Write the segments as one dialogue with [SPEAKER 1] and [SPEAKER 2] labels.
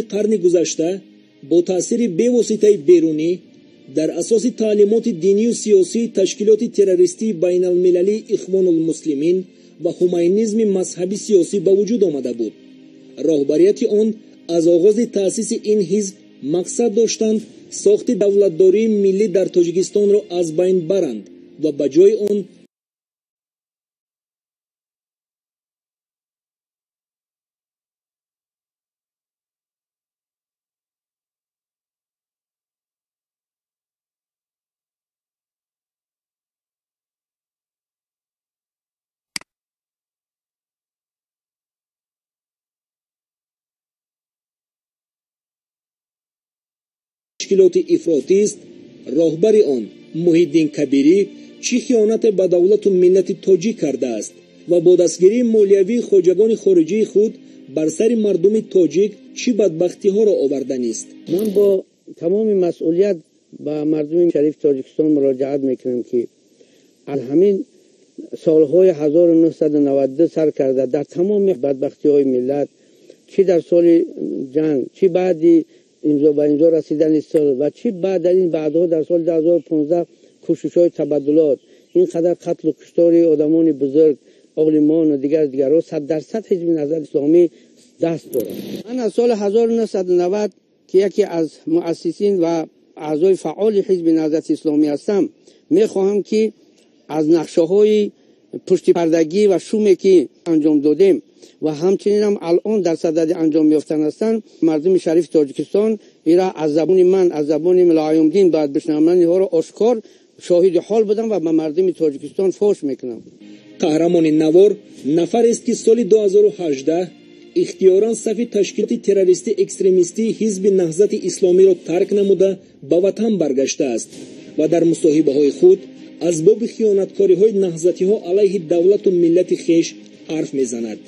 [SPEAKER 1] قرن گذشته با تأثیر بی‌واسطه بیرونی در اساس تعلیمات دینی و سیاسی تشکیلات تروریستی بین المللی اخوان المسلمین و هماینیسم مذهبی سیاسی به وجود آمده بود. راهبریت آن از آغاز تأسیس این حزب مقصد داشتند ساخت دولتداری ملی در تاجیکستان را از بین برند و به جای آن تشکیلات افراطی است. راهبر آن محیدین کبیری چی خیانت به دولت و ملت تاجیک کرده است و با دستگیری مالیوی خواجگان خارجی خود بر سر مردم تاجیک چی بدبختی ها را آوردن است.
[SPEAKER 2] من با تمام مسئولیت به مردم شریف تاجیکستان مراجعت میکنم که از همین سالهای 1992 سر کرده در تمام بدبختی های ملت، چی در سال جنگ، چی بعدی اینجا رسیدن سال و چی بعد در این بعدها در سال 2015 کوشش‌های تبادلات، اینقدر قتل و کشتار آدمان بزرگ، عالمان و دیگرها 100% حزب نهضت اسلامی دست دارد. من از سال 1990 که یکی از مؤسسین و اعضای فعال حزب نهضت اسلامی هستم، میخواهم که از نقشه‌های پشت پردگی و شومی که انجام دادیم و همچنین هم الان در صدد انجام یافتن هستند، مردم شریف تاجیکستان ایرا از زبان من، از زبان ملایم دین باید بشنوند، اینها را آشکار شاهد حال بدم و به مردم تاجیکستان فحش میکنم.
[SPEAKER 1] قهرمان نوار نفر است که سال 2018 اختیاراً صف تشکیلات تروریستی اکستریمیستی حزب نهضت اسلامی را ترک نموده به وطن برگشته است و در مصاحبه‌های خود از باب خیانتکاری‌های نهضتی‌ها علیه دولت و ملت خویش حرف میزند.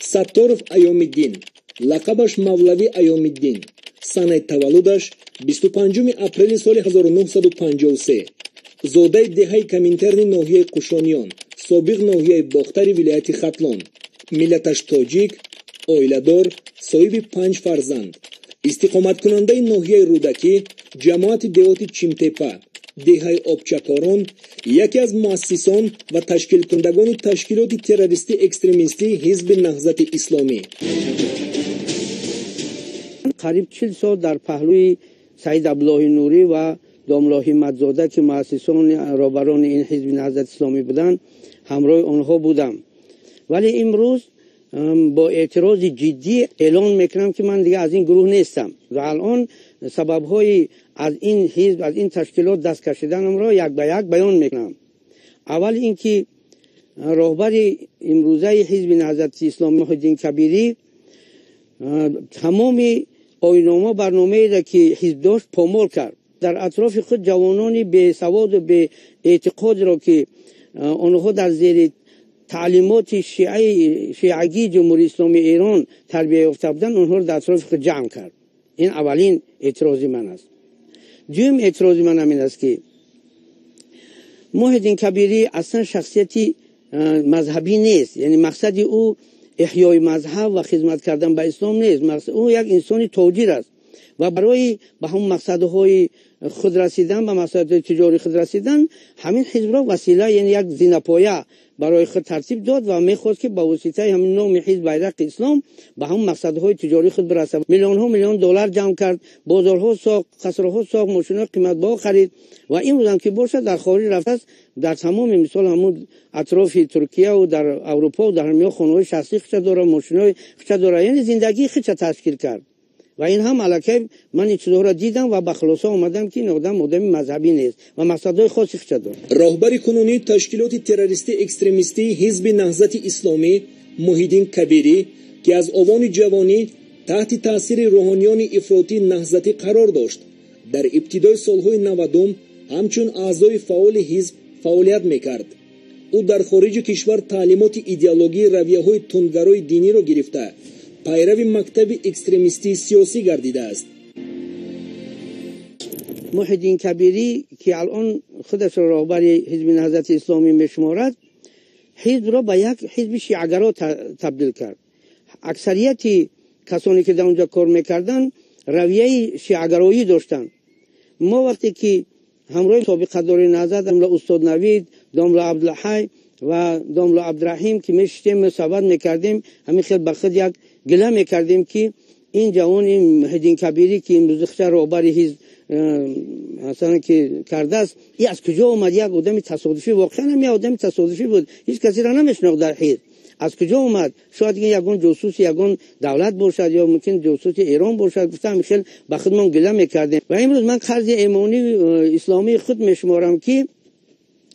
[SPEAKER 1] ستارов ایام‌الدین، لقبش مولوی ایام‌الدین، سنه تولدش 25 اپریل سال 1953، زاده دهه کمینترن ناحیه قشانیان، سابق ناحیه باختر ولایت ختلان، ملتش تاجیک، اویله‌دار، صاحب 5 فرزند، استقامت کننده ناحیه رودکی، جماعت دیهات چیمتپه، دهه آبچکاران، یکی از مؤسسان و تشکیل کنندگان تشکیلات تروریستی اکستریمیستی حزب نهضت اسلامی.
[SPEAKER 2] قریب 40 سال در پهلوی سید عبدالله نوری و داملا همت‌زاده که مؤسسان رهبران این حزب نهضت اسلامی بودند همراه آنها بودم، ولی امروز با اعتراض جدی اعلان میکنم که من دیگه از این گروه نیستم و الان سبب‌های از این حزب، از این تشکیلات دست کشیدنم را یک به یک بیان میکنم. اول اینکه راهبر امروزه حزب نهضت اسلامی محیدین کبیری تمام آیین‌نامه برنامه‌ای را که حزب داشت پامال کرد. در اطراف خود جوانان به سواد و به اعتقاد را که آنها در زیر تعلیمات شیعگی جمهوری اسلامی ایران تربیت یافته بودند، آنها را در اطراف خود جمع کرد. این اولین اعتراض من است. دوم اعتراض من همین است که محیدین کبیری اصلا شخصیتی مذهبی نیست، یعنی مقصد او احیای مذهب و خدمت کردن به اسلام نیست، مقصد او یک انسان تاجر است و برای به هم مقصدهای خود رسیدن، به مقصد تجاری خود رسیدن، همین حزب را وسیله، یعنی یک زینه‌پایه برای خود ترتیب داد و میخواست که با واسطه همین نام حزب بیرق اسلام به هم مقصدهای تجاری خود برسد. میلیون دلار جمع کرد، بازارها ساخت، قصرها ساخت، ماشین‌های قیمت با خرید و این روزم که باشد در خارج رفته است، در تمام مثال همون اطراف ترکیه و در اروپا و در همه خانه‌های شخصی خودش داره، ماشین‌های خودش داره، یعنی زندگی خودش تشکیل کرد و این هم علاکه من این چیزها را دیدم و به خلاصه آمدم که این آدم مذهبی نیست و مقصدهای خاصی خودش داره.
[SPEAKER 1] راهبر کنونی تشکیلات تروریستی اکستریمیستی حزب نهضت اسلامی محیدین کبیری که از آوان جوانی تحت تاثیر روحانیان افراطی نهضتی قرار داشت، در ابتدای سالهای 90 همچون اعضای فعال حزب فعالیت میکرد. او در خارج کشور تعلیمات ایدئولوژی رویه‌های تندگرای دینی را گرفته پیرو مکتب اکستریمیستی سیاسی گردیده است.
[SPEAKER 2] محیدین کبیری که الان خودش را راهبر حزب نهضت اسلامی میشمارد، حزب را به یک حزب شیعه‌گرا تبدیل کرد. اکثریت کسانی که در اونجا کار میکردن رویه شیعه‌گرایی داشتن. ما وقتی که همراه سابقه داری نهضت داملا استاد نوید، داملا عبدالحی و داملا عبدالرحیم که میشتیم صحبت میکردیم، همین خیلی بخد یک گله میکردیم که این جوان این محیدین کبیری که امروز خشر رهبری حزب مثلا که کرده است، این از کجا اومد؟ یک آدم تصادفی، واقعا هم یک آدم تصادفی بود، هیچ کسی را نمیشناخت در حزب. از کجا اومد؟ شاید یگان جاسوس یگان دولت باشد یا ممکن جاسوس ایران باشد. گفتم خیلی با خودمان گله میکردیم. و امروز من قرض ایمانی اسلامی خود میشمارم که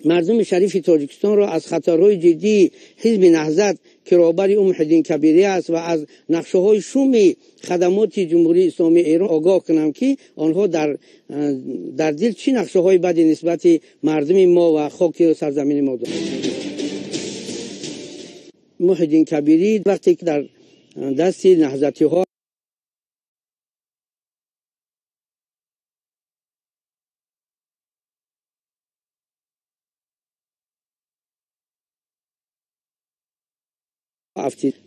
[SPEAKER 2] مردم شریف تاجیکستان را از خطرهای جدی حزب نهضت که رهبر محیدین کبیری است و از نقشه های شوم خدمات جمهوری اسلامی ایران آگاه کنم که آنها در دل چی نقشه های بدی نسبت مردم ما و خاک سرزمین ما دارند. محیدین کبیری وقتی که در دست نهضتی ها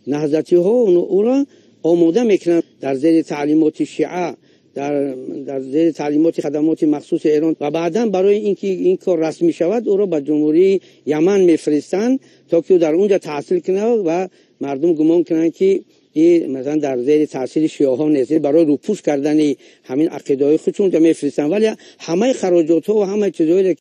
[SPEAKER 2] نهضتی ها او را آماده میکنند در زیر تعلیمات شیعه، در زیر تعلیمات خدمات مخصوص ایران و بعدا برای اینکه این کار رسمی شود او را به جمهوری یمن میفرستند تا که در اونجا تحصیل کنه و مردم گمان کنند که این مثلا در زیر تاثیر شیعه ها نیست. برای روپوش کردن همین عقیده های خودشون اونجا میفرستند، ولی همه خراجات ها و همه چیزایی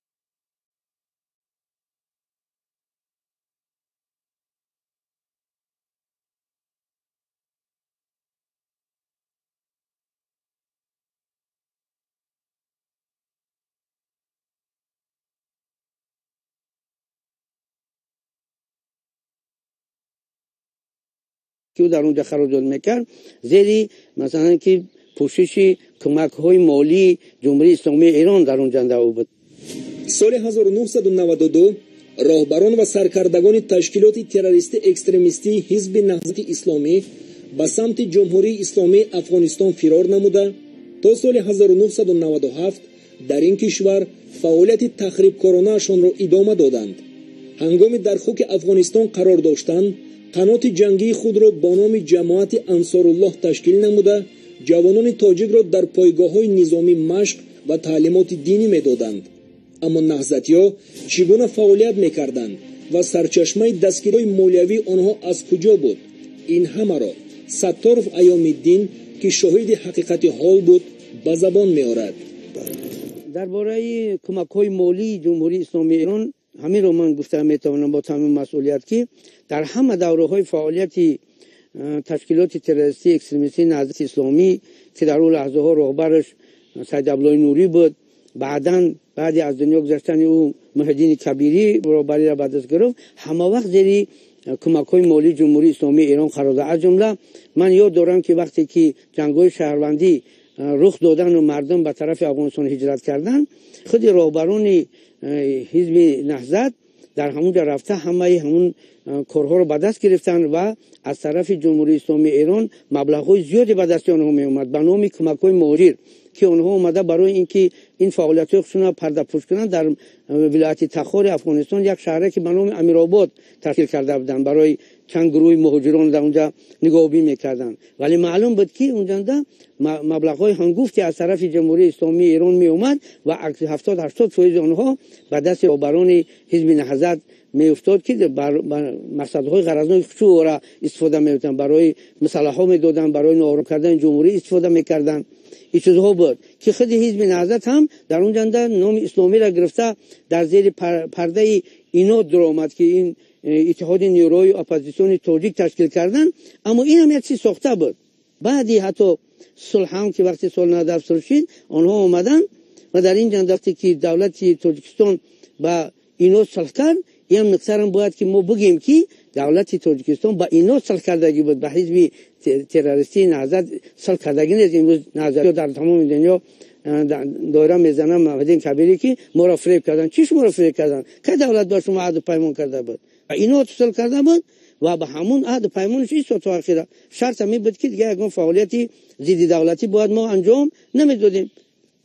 [SPEAKER 2] که در اونجا خراجات میکرد زیر مثلا که پوشش کمک های مالی جمهوری اسلامی ایران در اونجا بود.
[SPEAKER 1] سال 1992 راهبران و سرکردگان تشکیلات تروریستی اکستریمیستی حزب نهضت اسلامی به سمت جمهوری اسلامی افغانستان فرار نموده تا سال 1997 در این کشور فعالیت تخریبکارانه‌شان را ادامه دادند. هنگامی در خاک افغانستان قرار داشتند قنات جنگی خود را با نام جماعت انصارالله تشکیل نموده جوانان تاجیک را در پایگاه‌های نظامی مشق و تعلیمات دینی می‌دادند. اما نهضتی‌ها چگونه فعالیت می‌کردند و سرچشمه دستگیری‌های مالیوی آنها از کجا بود؟ این همه را ستارف ایام‌الدین که شاهد حقیقت حال بود به زبان می‌آورد.
[SPEAKER 2] درباره کمک‌های مالی جمهوری اسلامی ایران همین رو من گفتم میتوانم با تمام مسئولیت که در همه دوره‌های فعالیت تشکیلات تروریستی اکستریمیستی نهضت اسلامی که در اون لحظه ها رهبرش سید عبدالله نوری بود، بعد از دنیا گذشتن او محیدین کبیری رهبری را به دست گرفت، همه وقت زیر کمک‌های مالی جمهوری اسلامی ایران قرار داد. از جمله من یاد دارم که وقتی که جنگ‌های شهروندی رخ دادن و مردم به طرف افغانستان هجرت کردن، خود رهبران حزب نهضت در همونجا رفته همون کارها رو به دست گرفتن و از طرف جمهوری اسلامی ایران مبلغ‌های زیادی به دست آنها می اومد به نام کمک‌های مهاجر که آنها اومده برای اینکه این فعالیت‌های خودشون را پرده پوش کنند. در ولایت تخار افغانستان یک شهری که به نام امیرآباد تشکیل کرده بودند، برای چند گروه مهاجران در اونجا نگاهبانی می‌کردند، ولی معلوم بود که اونجا مبلغ‌های هنگفتی از طرف جمهوری اسلامی ایران می اومد و 70-80% آنها به دست رهبران حزب نهضت می افتاد که مقصدهای غرضناک خودشون را استفاده می‌کردند، برای مسلحات می‌دادند، برای ناآرام کردن جمهوری استفاده می‌کردند. این چیزها بود که خود حزب نهضت هم در اونجا نام اسلامی را گرفته در زیر پرده اینا درآمد که این اتحاد نیروهای اپوزیسیون تاجیک تشکیل کردن. اما این هم یک چیز ساخته بود. بعدی حتی صلح هم که وقتی سال 97 صلح شد آنها آمدن و در این وقتی که دولت تاجیکستان با اینا صلح کرد، این مقصر هم باید که ما بگیم که دولت تاجیکستان با اینا صلح کردگی بود، با حزب تروریستی نهضت صلح کردگی نیست. امروز نهضتی‌ها در تمام دنیا دایره میزنن محیدین کبیری که ما را فریب کردن. چیش ما را فریب کردن؟ که دولت با شما عهد و پیمان کرده بود، اینا صلح کرده بود و به همون عهد و پیمانش ایستاد تا آخر. شرط می بود که دیگه اگه فعالیتی ضد دولتی باید ما انجام نمیدادیم.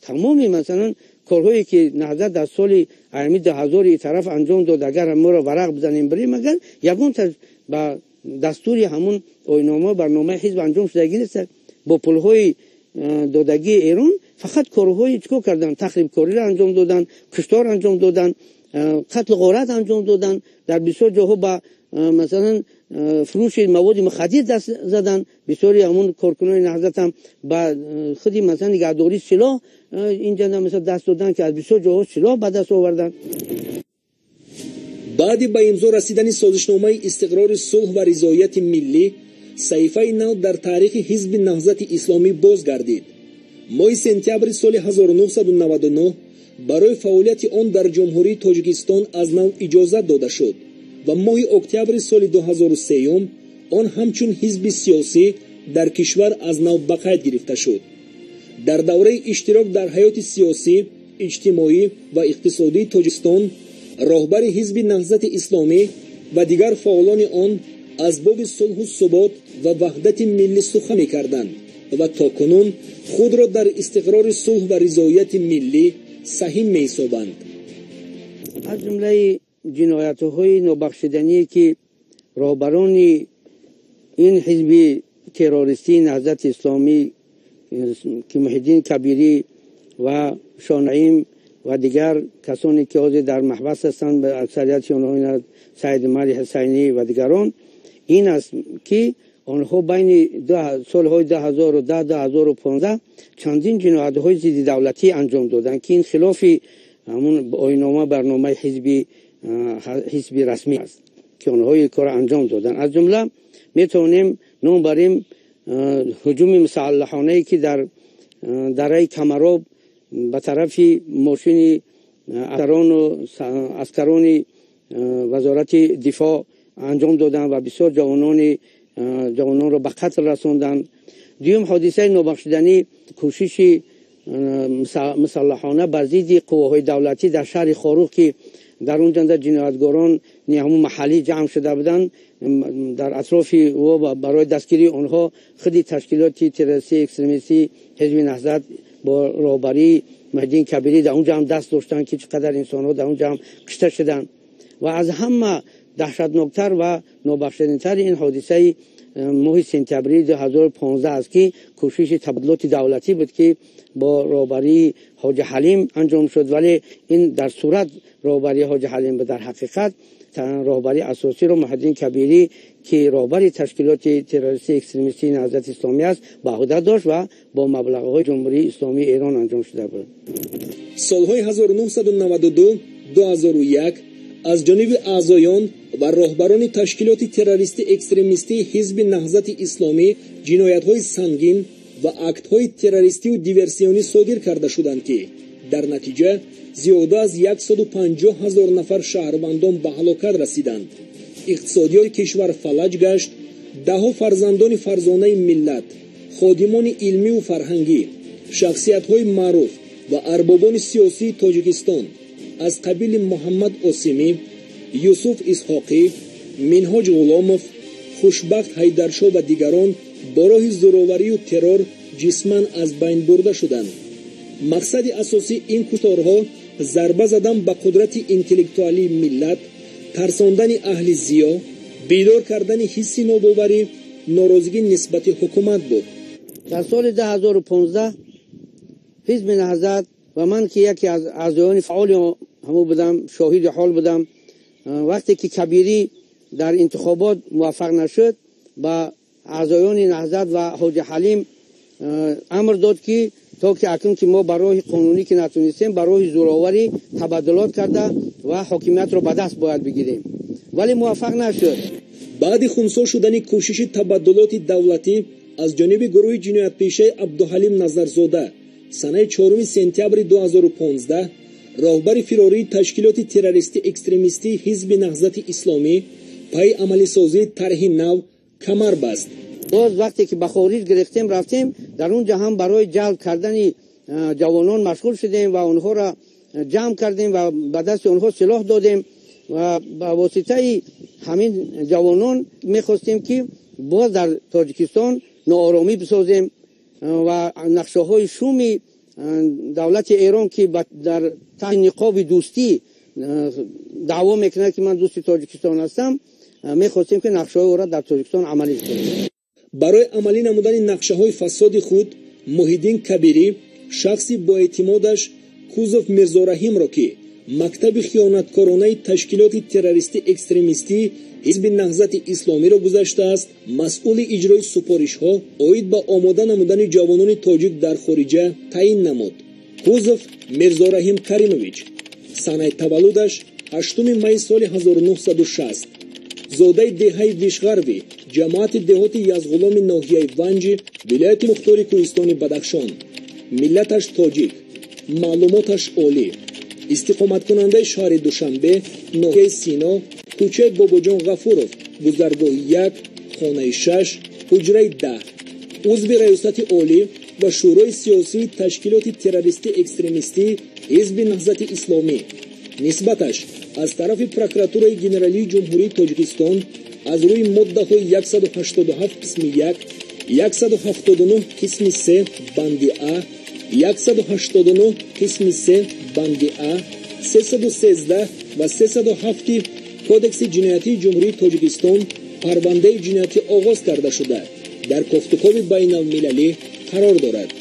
[SPEAKER 2] تمامی مثلا کارهایی که نهضت در سال 2000 طرف انجام داد اگر ما را ورق بزنیم بریم، مگر یگون با دستوری همون آیین‌نامه برنامه حزب انجام شدگی نیست. با پولهای دادگی ایران فقط کارهای چیکار کردن؟ تخریب کاری را انجام دادن، کشتار انجام دادن، قتل غارت انجام دادن، در بسیار جاها با مثلا فروش مواد مخدر دست زدن. بسیاری همون کارکنان نهضت هم با خودی مثلا نگهداری سلاح اینجا مثلا دست دادن که از بسیار جاها سلاح به دست آوردن.
[SPEAKER 1] بعد با امضا رسیدن سازشنامه استقرار صلح و رضایت ملی، صحیفه نو در تاریخ حزب نهضت اسلامی بازگردید. ماه سپتامبر سال 1999 برای فعالیت آن در جمهوری تاجیکستان از نو اجازه داده شد و ماه اکتبر سال 2003 آن همچون حزب سیاسی در کشور از نو به قید گرفته شد. در دوره اشتراک در حیات سیاسی، اجتماعی و اقتصادی تاجیکستان، راهبر حزب نهضت اسلامی و دیگر فعالان آن از باب صلح و ثبات و وحدت ملی سخن می‌کردند و تاکنون خود را در استقرار صلح و رضایت ملی سهیم می‌سازند.
[SPEAKER 2] از جمله جنایت‌های نابخشودنی که راهبران این حزب تروریستی نهضت اسلامی که محی الدین کبیری و شاه و دیگر کسانی که حاضر در محبس هستند، به اکثریت آنها سید مری حسینی و دیگران، این است که آنها بین سالهای 2010-2015 چندین جنایت‌های ضد دولتی انجام دادند که این خلاف همون آیین‌نامه برنامه حزب رسمی است که آنها این کار انجام دادند. از جمله میتونیم نام بریم هجوم مسلحانه‌ای که در دره کمراب به طرف ماشین اسکران وزارت دفاع انجام دادند و بسیار جوانان را به قتل رساندند. دوم حادثه نابخشودنی کوشش مسلحانه بر ضد قواهای دولتی در شهر خاروخ که در اونجا جنایتگاران همون محلی جمع شده بودند، در اطراف و برای دستگیری آنها خودی تشکیلات تروریستی اکستریمیستی حزب نهضت با راهبری محی الدین کبیری در اونجا هم دست داشتن که چقدر انسان‌ها در اونجا هم کشته شدند. و از همه دهشتناکتر و نابخشودنی‌تر این حادثه ماه سپتامبر 2015 است که کوشش تبادلات دولتی بود که با راهبری حاج حلیم انجام شد، ولی این در صورت راهبری حاج حلیم بود، در حقیقت راهبری اساسی را محی الدین کبیری که راهبر تشکیلات تروریستی اکستریمیستی نهضت اسلامی است به عهده داشت و با مبلغ‌های جمهوری اسلامی ایران انجام شده بود.
[SPEAKER 1] سالهای 1992 2001 از جانب اعضایان و راهبران تشکیلات تروریستی اکستریمیستی حزب نهضت اسلامی جنایت‌های سنگین و اکت‌های تروریستی و دیورسیونی صادر کرده شدند که در نتیجه زیاده از 150,000 نفر شهروندان به هلاکت رسیدند. اقتصادیات کشور فلج گشت. ده‌ها فرزندان فرزانه ملت، خادمان علمی و فرهنگی، شخصیت‌های معروف و اربابان سیاسی تاجیکستان از قبیل محمد عاصمی، یوسف اسحاقی، منهاج غلاموف، خوشبخت حیدرشاه و دیگران با راه زورآوری و ترور جسماً از بین برده شدند. مقصد اساسی این کشتارها ضربه زدن به قدرت انتلکتوالی ملت، ترساندن اهل ضیا، بیدار کردن حس ناباوری، ناراضگی نسبت حکومت بود.
[SPEAKER 2] در سال 2015 حزب نهضت و من که یکی از اعضایان فعال همو بودم، شاهد حال بودم، وقتی که کبیری در انتخابات موفق نشد با اعضایان نهضت و حاج حلیم امر داد که تا که اکنون که ما برای قانونی که نتونستیم برای زورآوری تبادلات کرده و حاکمیت را به دست باید بگیریم، ولی موفق نشد.
[SPEAKER 1] بعد خنثی شدن کوشش تبادلات دولتی از جانب گروه جنایت پیشه عبدالحلیم نظرزاده سنه 4 سپتامبر 2015 راهبر فراری تشکیلات تروریستی اکستریمیستی حزب نهضت اسلامی پای عملی سازی طرح نو کمر بست.
[SPEAKER 2] باز وقتی که به خارج گرفتیم رفتیم، در اونجا هم برای جلب کردن جوانان مشغول شدیم و اونها را جمع کردیم و به دست اونها سلاح دادیم و با واسطه همین جوانان میخواستیم که باز در تاجیکستان ناآرامی بسازیم و نقشه های شومی دولت ایران که در تحت نقاب دوستی دعوا میکنه که من دوست تاجیکستان هستم، می‌خواستیم که نقشه‌های او را در تاجیکستان عملی کنیم.
[SPEAKER 1] برای عملی نمودن نقشه‌های فساد خود محیدین کبیری شخصی با اعتمادش کوزوف میرزارحیم را که مکتب خیانتکارانه تشکیلات تروریستی اکستریمیستی حزب نهضت اسلامی را گذاشته است مسئول اجرای سفارش‌ها اوید به آماده نمودن جوانان تاجیک در خارجه تعیین نمود. کوزوف میرزارحیم کریمویچ سنه تولدش 8 می سال 1960 زاده دهه ویشغربی جماعت دهات یزغلام ناحیه ونج ولایت مختار کوهستان بدخشان ملتش تاجیک معلوماتش عالی استقامت کننده شهر دوشنبه ناحیه سینا کوچه باباجان غفورов گذرگاه 1 خانه 6 حجره 10 عضو ریاست عالی و شورای سیاسی تشکیلات تروریستی اکستریمیستی حزب نهضت اسلامی نسبتش از طرف پروکراتورای گنرالی جمهوری تاجیکستان از روی ماده های 187 قسم 1 179 قسم 3 بند ا 189 قسم 3 بند ا 313 و 307 کودکس جنایتی جمهوری تاجیکستان پرونده جنایتی آغاز کرده شده در کوفتکوب بین المللی قرار دارد.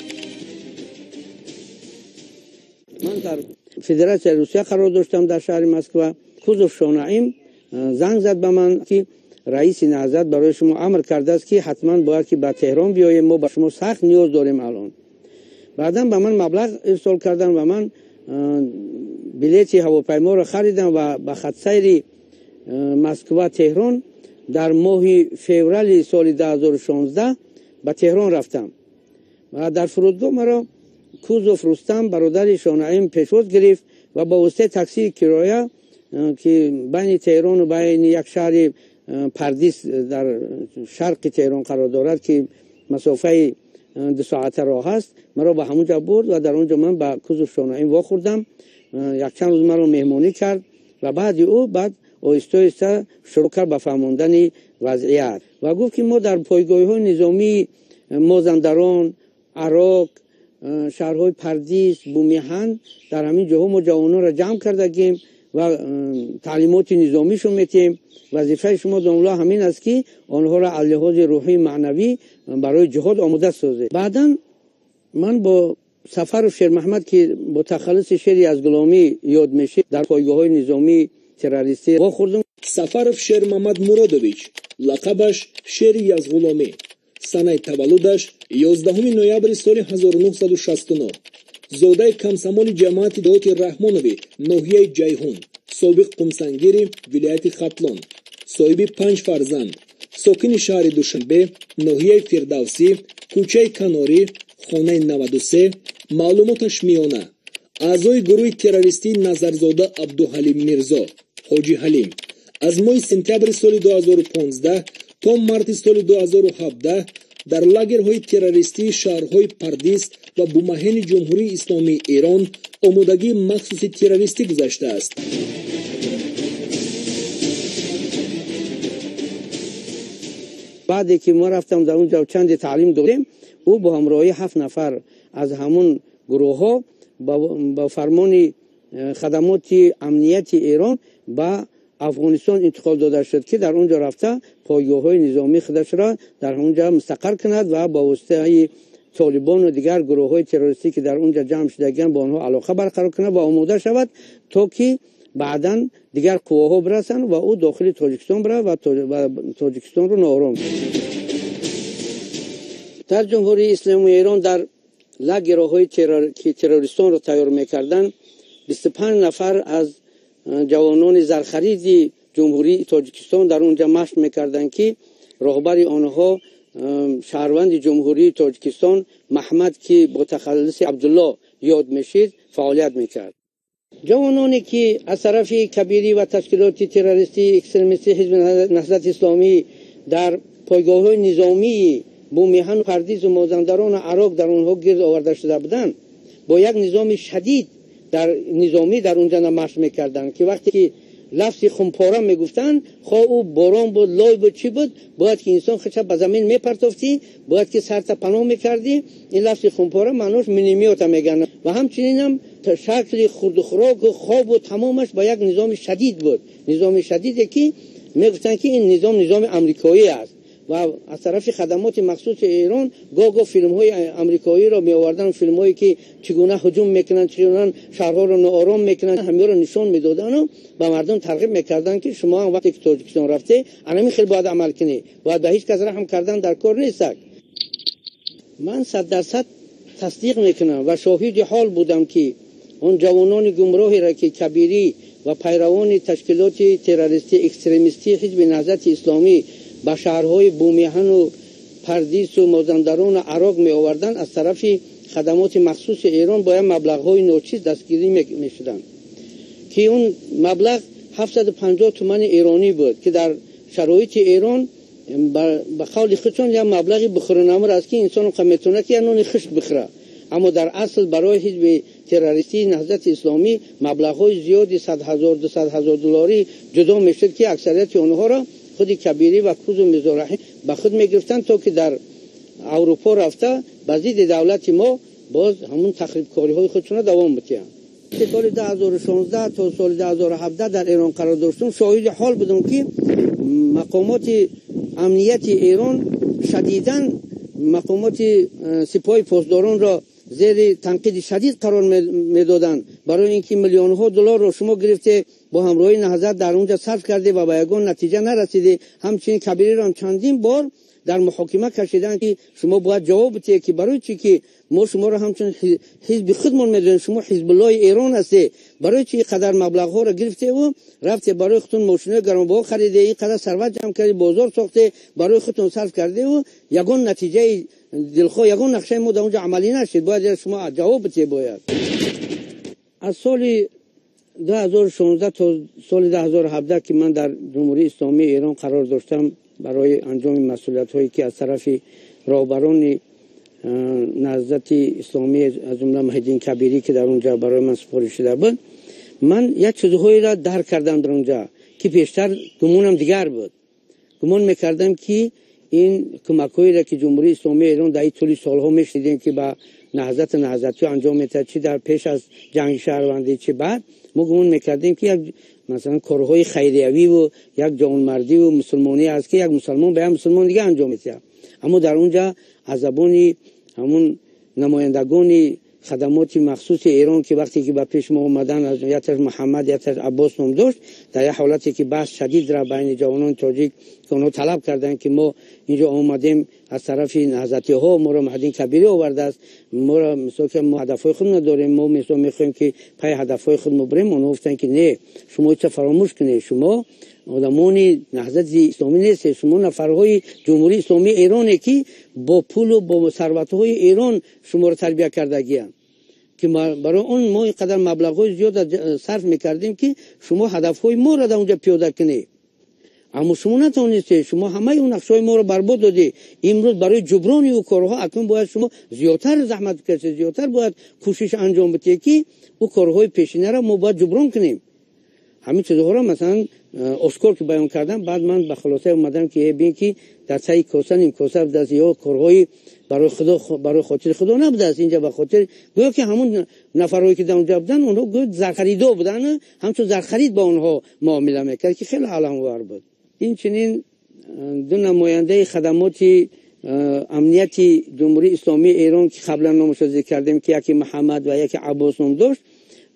[SPEAKER 2] من در فدراسیون روسیه قرار داشتم در شهر مسکو. کوزوف شونایم زنگ زد به من که رئیس نهضت برای شما امر کرده است که حتما باید که به تهران بیاییم، ما به شما سخت نیاز داریم الان. بعدا به من مبلغ ارسال کردن و من بلیط هواپیما را خریدم و به خط سیر مسکو تهران در ماه فوریه سال 2016 به تهران رفتم و در فرودگاه مرا کوزوف رستم برادر شونایم پیشواز گرفت و با واسطه تاکسی کرایه که بین تهران و بین یک شهر پردیس در شرق تهران قرار دارد که مسافه 2 ساعته راه است مرا به همونجا برد و در اونجا من به کوزوف شونایم واخوردم. یک چند روز مرا مهمانی کرد و بعد آهسته آهسته شروع کرد به فهماندن وضعیت و گفت که ما در پایگاه‌های نظامی مازندران، عراق، شهرهای پردیس، بومیهن در همین جاها ما جوانان را جمع کردیم و تعلیمات نظامیشون میتیم. وظیفه شما دانالله همین است که آنها را از لحاظ روحی معنوی برای جهاد آماده سازه. بعدا من با سفرов شیر محمد که با تخلص شیری از غلامی یاد میشه در پایگاه‌های نظامی تروریستی واخوردم.
[SPEAKER 1] سفرов شیر محمد مرادویچ لقبش شیری از غلامی سنه تولدش 11 نوامبر سال 1969 زاده کمسمال جماعت دهات رحمانوی ناحیه جیهون سابق قمسنگیری ولایت خطلان صاحب 5 فرزند ساکن شهر دوشنبه ناحیه فردوسی کوچه کناری خانه 93 معلوماتش میانه اعضای گروه تروریستی نظرزاده عبدالحلیم میرزا حاجی حلیم از ماه سپتامبر سال 2015 تا مارت سال 2017 در لاگرهای تروریستی شهرهای پردیس و بومهن جمهوری اسلامی ایران آمادگی مخصوص تروریستی گذاشته است.
[SPEAKER 2] بعدی که ما رفتم در اونجا چند تعلیم دادیم او با همراهی 7 نفر از همون گروه ها با فرمان خدمات امنیتی ایران با افغانستان انتقال داده شد که در اونجا رفته پایگاه‌های نظامی خودش را در اونجا مستقر کند و با واسطه طالبان و دیگر گروه‌های تروریستی که در اونجا جمع شدگان با آنها علاقه برقرار کند و آماده شود تا که بعداً دیگر قواها برسند و او داخل تاجیکستان بره و تاجیکستان رو ناآرام کنه. در جمهوری اسلامی ایران در لاگرهای که تروریستان رو تیار میکردن 25 نفر از جوانان زرخرید جمهوری تاجیکستان در اونجا مشق میکردن که رهبر آنها شهروند جمهوری تاجیکستان محمد که با تخلص عبدالله یاد میشید فعالیت میکرد. جوانانی که از طرف کبیری و تشکیلات تروریستی اکستریمیستی حزب نهضت اسلامی در پایگاه‌های نظامی بومیهن، پردیس و مازندران و عراق در اونها گرد آورده شده بودند با یک نظام شدید در نظامی در اونجا مشق میکردن که وقتی که لفظ خمپاره میگفتن خواه او باران بود لای بود چی بود باید که انسان خودش به زمین میپرتافتی باید که سرت پناه میکردی. این لفظ خمپاره معناش مینیمیوتا میگن و همچنین هم شکل خورد و خوراک و خواب و تمامش با یک نظام شدید بود. نظام شدیدی که میگفتن که این نظام آمریکایی است و از طرف خدمات مخصوص ایران گاگو فیلم های آمریکایی را می آوردن، فیلم هایی که چگونه هجوم میکنن، چگونه شهرها را ناآرام میکنن، همه را نشون میدادن و به مردم ترغیب میکردن که شما وقتی که تاجیکستان رفته الان خیلی باید عمل کنی، باید به هیچ کس رحم کردن در کار نیست. من 100% تصدیق میکنم و شاهد حال بودم که اون جوانان گمراهی را که کبیری و پیروان تشکیلات تروریستی اکستریمیستی حزب نهضت اسلامی به شهرهای بومیهن و پردیس و مازندران و عراق می آوردن، از طرف خدمات مخصوص ایران باید مبلغ‌های ناچیز دستگیری می شدن که اون مبلغ 750 تومان ایرانی بود که در شرایط ایران به قول خودشون یک مبلغی بخورنامه است که انسان میتونه که نون خشک بخوره، اما در اصل برای حزب تروریستی نهضت اسلامی مبلغ‌های زیادی 100,000 200,000 دلاری جدا میشد که اکثریت اونها را خود کبیری و کوز و میزورحی به خود میگرفتن تا که در اروپا رفته بزید دولت ما باز همون تخریب کاری های خودشون دوام بتیان. سال 2016 تا سال 2017 در ایران قرار داشتم، شاهد حال بودم که مقامات امنیت ایران شدیداً مقامات سپاه پاسداران را زیر تنقید شدید قرار میدادند برای اینکه میلیون ها دلار را شما گرفته با همراهی نهضت در اونجا صرف کرده و به یگان نتیجه نرسیده. همچنین کبیری را هم چندین بار در محاکمه کشیدن که شما باید جواب بدید که برای چی که ما شما را همچنین حزب خودمون میدونیم، شما حزب الله ایران هستی، برای چی قدر مبلغ ها را گرفته و رفته برای خودتون ماشین گرانبها خریده، این قدر ثروت جمع کرده، بازار ساخته، برای خودتون صرف کرده و یگان نتیجه دلخواه یگان نقشه ما در اونجا عملی نشد. باید شما جواب بدید. باید از سال 2016 تا سال 2017 که من در جمهوری اسلامی ایران قرار داشتم برای انجام مسئولیت هایی که از طرف راهبران نهضت اسلامی از جمله محیدین کبیری که در اونجا برای من سپارش شده بود، من یک چیزهایی را درک کردم در اونجا که پیشتر گمونم دیگر بود. گمان میکردم که این کمک‌هایی را که جمهوری اسلامی ایران در طول سالها میشنیدیم که با نهضتی انجام میده، چی در پیش از جنگ شهروندی چی بعد، ما گمان میکردیم که یک مثلا کارهای خیریوی و یک جوانمردی و مسلمانی است که یک مسلمان به یک مسلمان دیگه انجام میده. اما در اونجا از زبان همون نمایندگان خدمات مخصوص ایران که وقتی که به پیش ما اومدن، از یتش محمد یتش عباس نام داشت، در یک حالتی که بحث شدید را بین جوانان تاجیک که اونها طلب کردن که ما اینجا اومدیم از طرف نهضتی ها ما را محیدین کبیری آورده است، ما را مثلا که ما هدفهای خود نداریم، ما مثلا میخوایم که پی هدفهای خود ما بریم. اونها گفتن که نه، شما چه فراموش کنید، شما آدمان نهضت اسلامی نیست، شما نفرهای جمهوری اسلامی ایرانی که با پول و با ثروت‌های ایران شما را تربیت کردگیان که برای اون ما اینقدر مبلغ‌های زیاد صرف می‌کردیم که شما هدف‌های ما را در اونجا پیاده کنید، اما شما نتونستید، شما همه اون نقشه‌های ما را برباد دادید. امروز برای جبران او کارها اکنون باید شما زیادتر زحمت کشید، زیادتر باید کوشش انجام بدید که او کارهای پیشینه را ما باید جبران کنیم. همین چیزها را مثلا اسکار که بیان کردم، بعد من به خلاصه اومدم که ببین که در سعی کوسن این کوسر دست یا کارهای برای خدا برای خاطر خدا نبوده است، اینجا به خاطر گویا که همون نفرایی که در اونجا بودن اونها گویا زرخریدا بودن، همچون زرخرید با اونها معامله میکرد که خیلی علم‌آور بود. این چنین دو نماینده خدمات امنیت جمهوری اسلامی ایران که قبلا نامش ذکر کردیم که یکی محمد و یکی عباس نام داشت،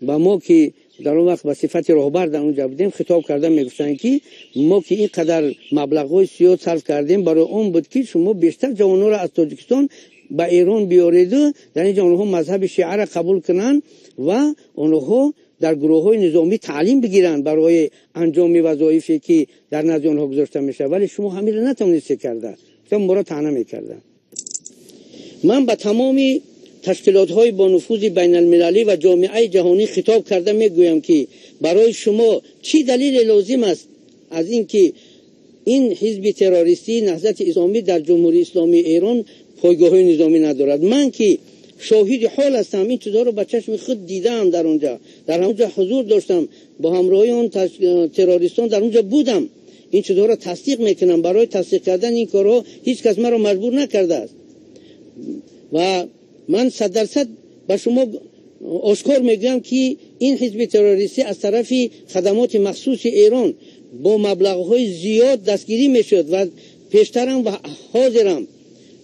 [SPEAKER 2] با ما که در اون وقت به صفت راهبر در اونجا بودیم خطاب کردن، میگفتن که ما که اینقدر مبلغ‌های زیاد صرف کردیم برای اون بود که شما بیشتر جوانان را از تاجیکستان به ایران بیارید و در اینجا اونها مذهب شیعه را قبول کنن و اونها در گروه‌های نظامی تعلیم بگیرن برای انجام وظایفی که در نزد اونها گذاشته میشه، ولی شما همین را نتونستید کرده، چون ما را طعنه میکردن. من به تمامی تشکیلات‌های با نفوذ بین المللی و جامعه جهانی خطاب کرده میگویم که برای شما چی دلیل لازم است از اینکه این حزب تروریستی نهضت اسلامی در جمهوری اسلامی ایران پایگاه‌های نظامی ندارد. من که شاهد حال هستم، این چیزها رو با چشم خود دیدم، در اونجا حضور داشتم، با همراهی اون تروریستان در اونجا بودم، این چیزها رو تصدیق میکنم. برای تصدیق کردن این کارها هیچ کس مرا مجبور نکرده است و من 100% به شما آشکار میگم که این حزب تروریستی از طرف خدمات مخصوص ایران با مبلغ‌های زیاد دستگیری میشد و پیشترم و حاضرم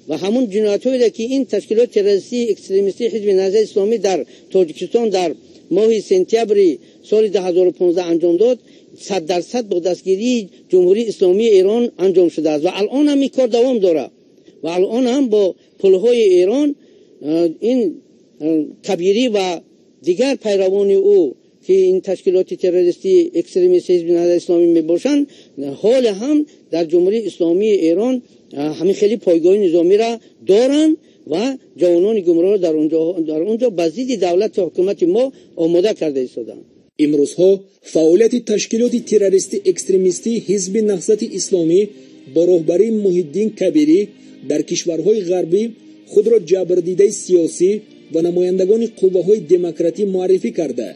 [SPEAKER 2] و همون جنایت‌هایی که این تشکیلات تروریستی اکستریمیستی حزب نهضت اسلامی در تاجیکستان در ماه سپتامبر سال 2015 انجام داد 100% با دستگیری جمهوری اسلامی ایران انجام شده است و الان هم این کار دوام داره و الان هم با پلهای ایران این کبیری و دیگر پیروان او که این تشکیلات تروریستی اکستریمیستی حزب نهضت اسلامی میباشند حال هم در جمهوری اسلامی ایران همین خیلی پایگاه نظامی را دارند و جوانان گمراه در اونجا بازدید دولت حکومت ما آماده کرده ایستادند.
[SPEAKER 1] امروزها فعالیت تشکیلات تروریستی اکستریمیستی حزب نهضت اسلامی با راهبری محی‌الدین کبیری در کشورهای غربی خود را جبردیده سیاسی و نمایندگان قوه‌های دموکراتی معرفی کرده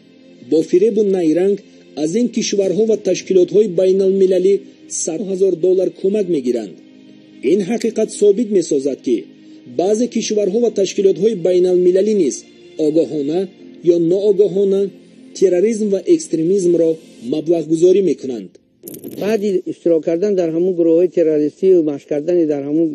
[SPEAKER 1] با فریب و نیرنگ از این کشورها و تشکیلات‌های بین‌المللی $100,000 کمک می‌گیرند. این حقیقت ثابت می‌سازد که بعضی کشورها و تشکیلات‌های بین‌المللی نیز آگاهانه یا ناآگاهانه تروریسم و اکستریمیسم را مبلغ گذاری می‌کنند.
[SPEAKER 2] بعد اشتراک کردن در همون گروه‌های تروریستی و مشق کردن در همون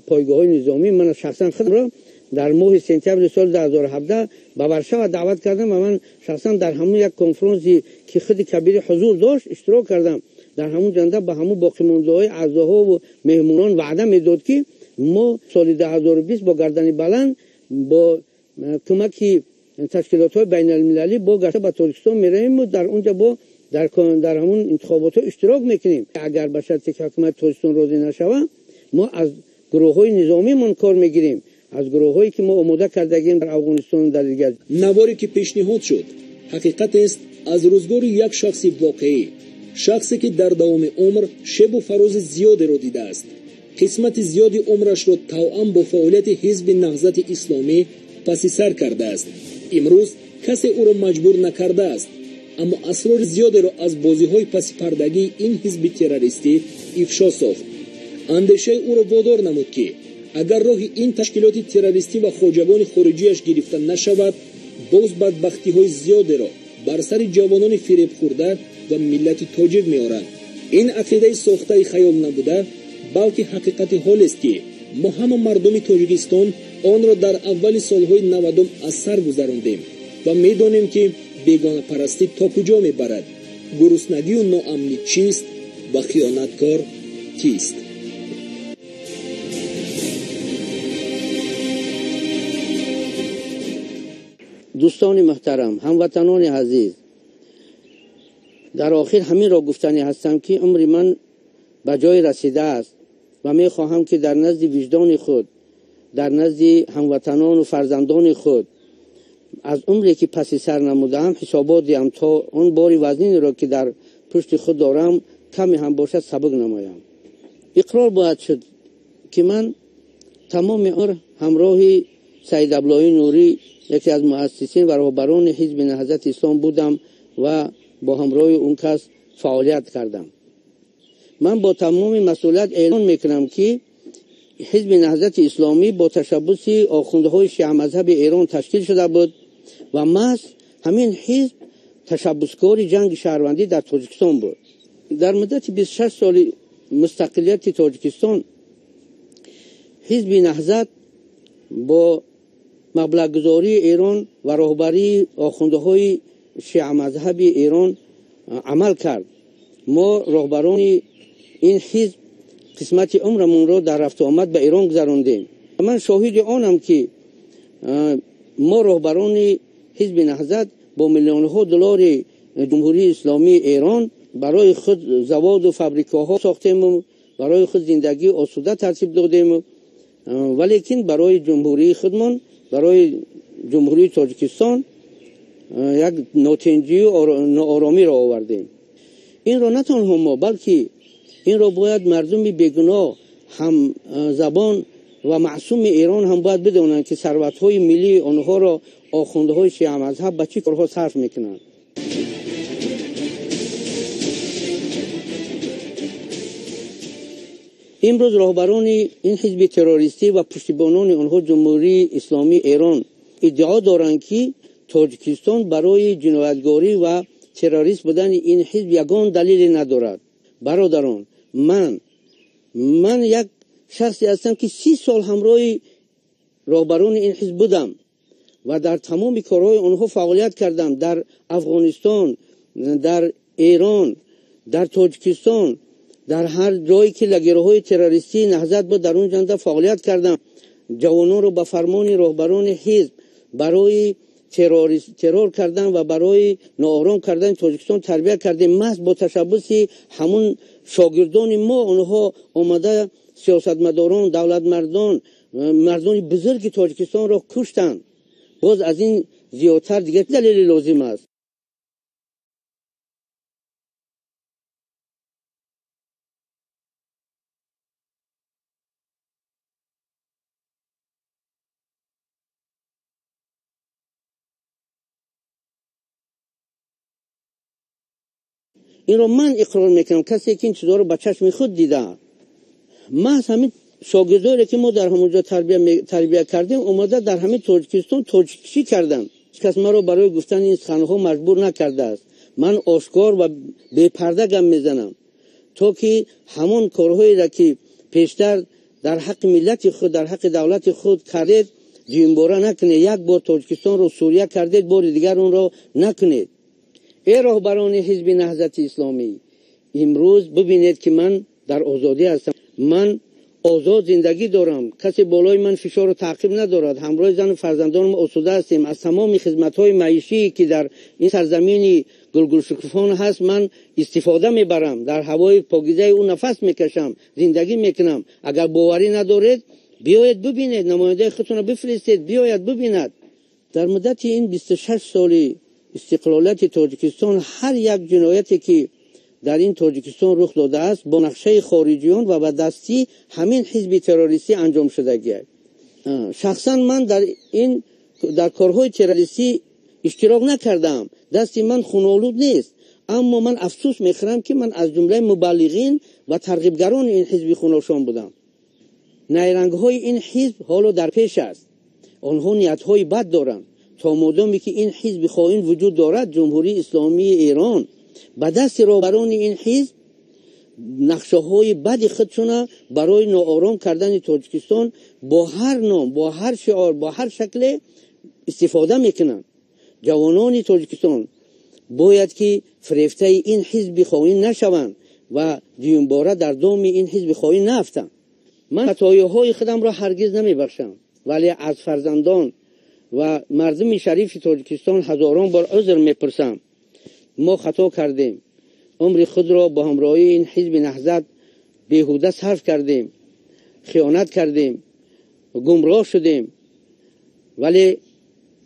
[SPEAKER 2] پایگاه‌های نظامی من شخصا خودم را در ماه سپتامبر سال 2017 به ورشو دعوت کردم و من شخصا در همون یک کنفرانسی که خود کبیر حضور داشت اشتراک کردم. در همون جنده به همون باقی مانده‌های اعضاها و مهمونان وعده میداد که ما سال 2020 با گردن بلند با کمک تشکیلات‌های بین‌المللی با گشت به تاجیکستان میریم و در اونجا در همون انتخابات اشتراک میکنیم. اگر به شرطی که حکومت تاجیکستان راضی نشود ما از گروه‌های نظامی من کار میگیریم، از گروه‌هایی که ما آماده کردگیم در افغانستان در دیگر.
[SPEAKER 1] نواری که پیشنهاد شد حقیقت است از روزگار یک شخص واقعی، شخصی که در دوام عمر شب و فراز زیاد را دیده است. قسمت زیادی عمرش را توأم با فعالیت حزب نهضت اسلامی پس سر کرده است. امروز کسی او را مجبور نکرده است، اما اسرار زیادی را از بازی‌های پس پردگی این حزب تروریستی افشا ساخت. اندیشه او را وادار نمود که اگر راه این تشکیلات تروریستی و خواجگان خارجیش گرفته نشود باز بدبختی‌های زیادی را بر سر جوانان فریب خورده و ملت تاجیک می‌آورند. این عقیده ساخته خیال نبوده بلکه حقیقت حال است که ما همه مردم تاجیکستان آن را در اول سالهای 90 از سر گذراندیم و می‌دانیم که بیگانه پرستی تا کجا می‌برد، گرسنگی و ناامنی چیست و خیانتکار کیست.
[SPEAKER 2] دوستان محترم، هموطنان عزیز، در آخر همین را گفتنی هستم که عمر من به جای رسیده است و می خواهم که در نزد وجدان خود، در نزد هموطنان و فرزندان خود از عمری که پس سر نمودم حسابات دیم تا اون باری وزنی را که در پشت خود دارم کمی هم باشد سبک نمایم. اقرار باید شد که من تمام عمر همراه سید ابلای نوری یکی از مؤسسین و رهبران حزب نهضت اسلام بودم و با همراه اون کس فعالیت کردم. من با تمام مسئولیت اعلان میکنم که حزب نهضت اسلامی با تشبث آخوندهای شیعه مذهب ایران تشکیل شده بود و محض همین حزب تشبثکار جنگ شهروندی در تاجیکستان بود. در مدت 26 سال مستقلیت تاجیکستان حزب نهضت با مبلغ گذاری ایران و رهبری آخوندهای شیعه مذهب ایران عمل کرد. ما رهبران این حزب قسمت عمرمون را در رفت و آمد به ایران گذراندیم. من شاهد آنم که ما رهبران حزب نهضت با میلیون‌ها دلار جمهوری اسلامی ایران برای خود زواد و فابریکاها ساختیم و برای خود زندگی آسوده ترتیب دادیم، ولیکن برای جمهوری خودمان، برای جمهوری تاجیکستان یک ناتنجی و ناآرامی را آوردیم. این را نه تنها ما بلکه این را باید مردم بیگناه هم زبان و معصوم ایران هم باید بدونند که ثروت‌های ملی آنها را آخوندهای شیعه مذهب به چه کارها صرف میکنند. امروز رهبران این حزب تروریستی و پشتیبانان آنها جمهوری اسلامی ایران ادعا دارند که تاجیکستان برای جنایتکاری و تروریست بودن این حزب یگان دلیل ندارد. برادران، من یک شخصی هستم که 30 سال همراه راهبران این حزب بودم و در تمام کارهای آنها فعالیت کردم. در افغانستان، در ایران، در تاجیکستان، در هر جایی که لگیره‌های تروریستی نهضت بود در اون جنده فعالیت کردم. جوانان رو به فرمان راهبران حزب برای ترور کردن و برای ناآرام کردن تاجیکستان تربیت کردیم. محض با تشبث همون شاگردان ما آنها آمده سیاستمداران، دولت مردان بزرگ تاجیکستان را کشتند. باز از این زیادتر دیگه دلیل لازم است. این رو من اقرار میکنم، کسی که این چیزا رو به چشم خود دیده. محض همین شاگردانی که ما در همونجا تربیت کردیم اومده در همین تاجیکستان تاجیکچی کردن. کس ما رو برای گفتن این سخنها مجبور نکرده است. من آشکار و بی پرده گم میزنم تا که همون کارهایی را که پیشتر در حق ملت خود، در حق دولت خود کردید دویم باره نکنید. یک بار تاجیکستان رو سوریه کردید، بار دیگر اون رو نکنید. ای راهبران حزب نهضت اسلامی، امروز ببینید که من در آزادی هستم. من آزاد زندگی دارم، کسی بالای من فشار و تعقیب ندارد. همراه زن و فرزندانم آسوده هستیم. از تمام خدمت‌های معیشی که در این سرزمین گلگلشکوفان هست من استفاده میبرم. در هوای پاکیزه اون نفس میکشم، زندگی میکنم. اگر باوری ندارید بیایید ببینید، نماینده خودتون رو بفرستید بیاید ببیند. در مدت این 26 سالی استقلالت تاجیکستان هر یک جنایتی که در این تاجیکستان رخ داده است با نقشه خارجیان و به دستی همین حزب تروریستی انجام شده است. شخصا من در کارهای تروریستی اشتراک نکردم، دستی من خونالود نیست، اما من افسوس میخورم که من از جمله مبلغین و ترغیبگران این حزب خوناشان بودم. نیرنگ‌های این حزب حالا در پیش است. آنها نیت‌های بد دارند. تا مادامی که این حزب خائن وجود دارد، جمهوری اسلامی ایران به دست راهبران این حزب نقشه های بد خودشون برای ناآرام کردن تاجیکستان با هر نام، با هر شعار، با هر شکل استفاده میکنن. جوانان تاجیکستان باید که فریفته این حزب خائن نشوند و دویم باره در دام این حزب خائن نافتند. من خطاهای خودم را هرگز نمیبخشم، ولی از فرزندان و مردم شریف تاجیکستان هزاران بار عذر میپرسم. ما خطا کردیم، عمر خود را با همراهی این حزب نهضت بیهوده صرف کردیم، خیانت کردیم، گمراه شدیم، ولی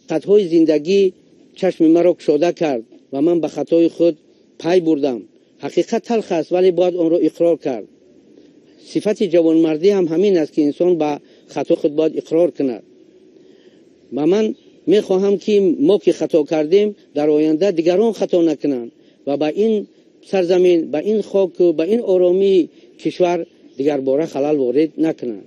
[SPEAKER 2] خطای زندگی چشم مرا گشوده کرد و من به خطای خود پی بردم. حقیقت تلخ است ولی باید آن را اقرار کرد. صفت جوانمردی هم همین است که انسان به خطا خود باید اقرار کند. و من میخواهم که ما که خطا کردیم در آینده دیگران خطا نکنند و به این سرزمین، به این خاک و به این آرامی کشور دیگر باره خلل وارد نکنند.